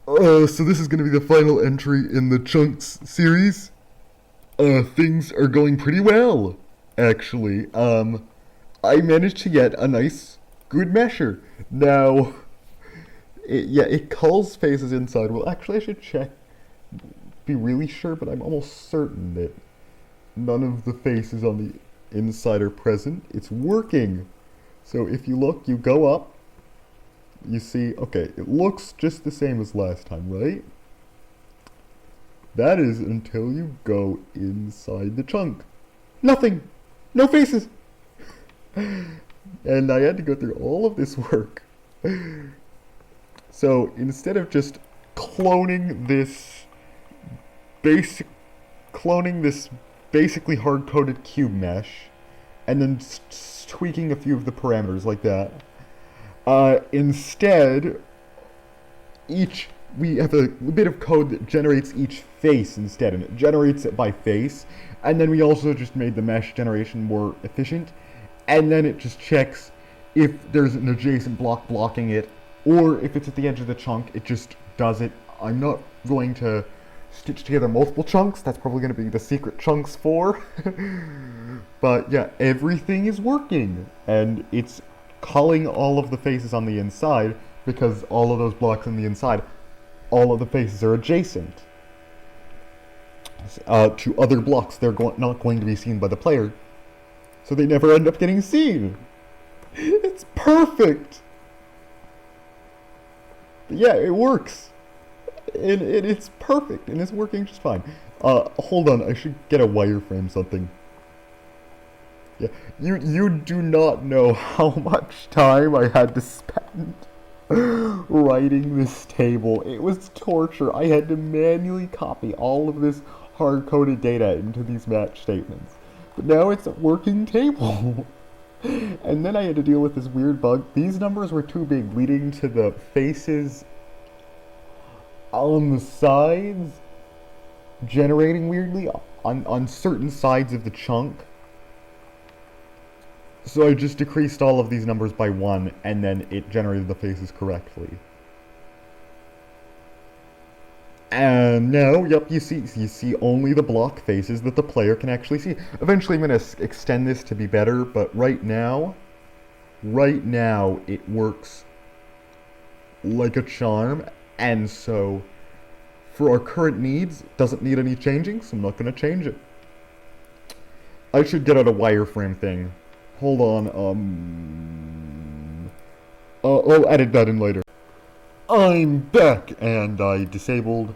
So this is going to be the final entry in the Chunks series. Things are going pretty well, actually. I managed to get a nice, good measure. Now, it culls faces inside. Well, actually, I should check, be really sure, but I'm almost certain that none of the faces on the inside are present. It's working. So if you look, you go up, you see, okay, it looks just the same as last time, right? That is until you go inside the chunk. Nothing! No faces! And I had to go through all of this work. So instead of just cloning this basic, cloning this basically hard-coded cube mesh, and then tweaking a few of the parameters like that, instead, we have a bit of code that generates each face instead, and it generates it by face, and then we also just made the mesh generation more efficient, and then it just checks if there's an adjacent block blocking it, or if it's at the edge of the chunk, it just does it. I'm not going to stitch together multiple chunks, that's probably going to be the secret chunks for. But yeah, everything is working, and it's culling all of the faces on the inside, because all of those blocks on the inside, all of the faces are adjacent to other blocks. They're not going to be seen by the player, so they never end up getting seen. It's perfect! But yeah, it works. It's perfect, and it's working just fine. Hold on, I should get a wireframe something. Yeah, you do not know how much time I had to spend writing this table. It was torture. I had to manually copy all of this hard-coded data into these match statements. But now it's a working table. And then I had to deal with this weird bug. These numbers were too big, leading to the faces on the sides generating weirdly on certain sides of the chunk. So I just decreased all of these numbers by 1, and then it generated the faces correctly. And now, yep, you see only the block faces that the player can actually see. Eventually I'm going to extend this to be better, but right now it works like a charm, and so for our current needs, doesn't need any changing, so I'm not going to change it. I should get out a wireframe thing. Hold on, I'll edit that in later. I'm back, and I disabled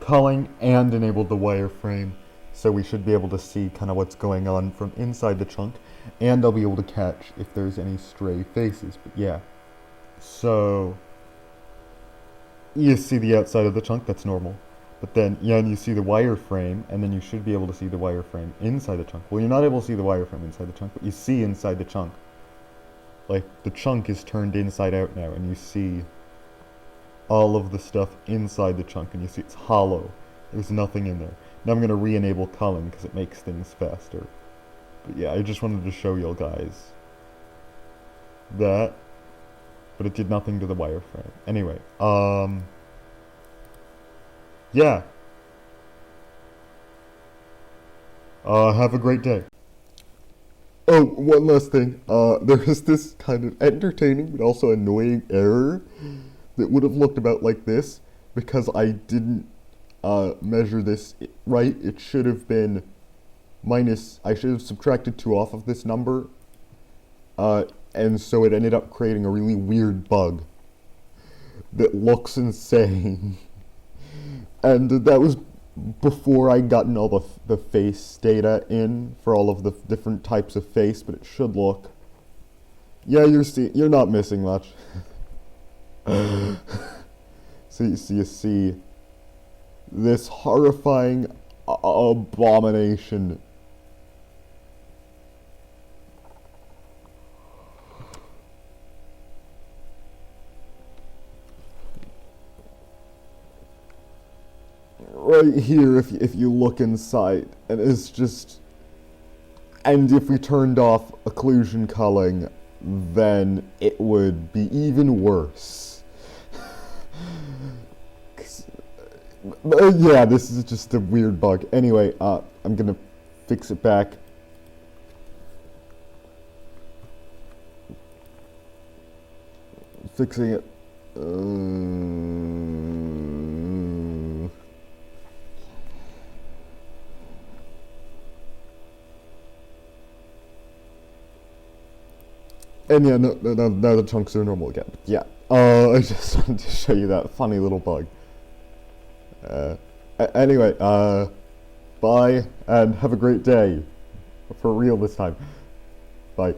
culling and enabled the wireframe, so we should be able to see kind of what's going on from inside the chunk, and I'll be able to catch if there's any stray faces, but yeah. So, you see the outside of the chunk, that's normal. But then, yeah, and you see the wireframe, and then you should be able to see the wireframe inside the chunk. Well, you're not able to see the wireframe inside the chunk, but you see inside the chunk. Like, the chunk is turned inside out now, and you see all of the stuff inside the chunk, and you see it's hollow. There's nothing in there. Now I'm going to re-enable culling, because it makes things faster. But yeah, I just wanted to show you guys that, but it did nothing to the wireframe. Anyway, yeah. Have a great day. Oh, one last thing. There is this kind of entertaining but also annoying error that would have looked about like this because I didn't measure this right. It should have been minus, I should have subtracted 2 off of this number. And so it ended up creating a really weird bug that looks insane. And that was before I'd gotten all the face data in for all of the different types of face, but it should look. Yeah, you're not missing much. So you see this horrifying abomination. Right here, if you look inside, and it's just, and if we turned off occlusion culling, then it would be even worse. Yeah, this is just a weird bug. Anyway, I'm gonna fix it back. Fixing it. And yeah, now the chunks are normal again. Yeah. I just wanted to show you that funny little bug. Anyway, bye, and have a great day. For real this time. Bye.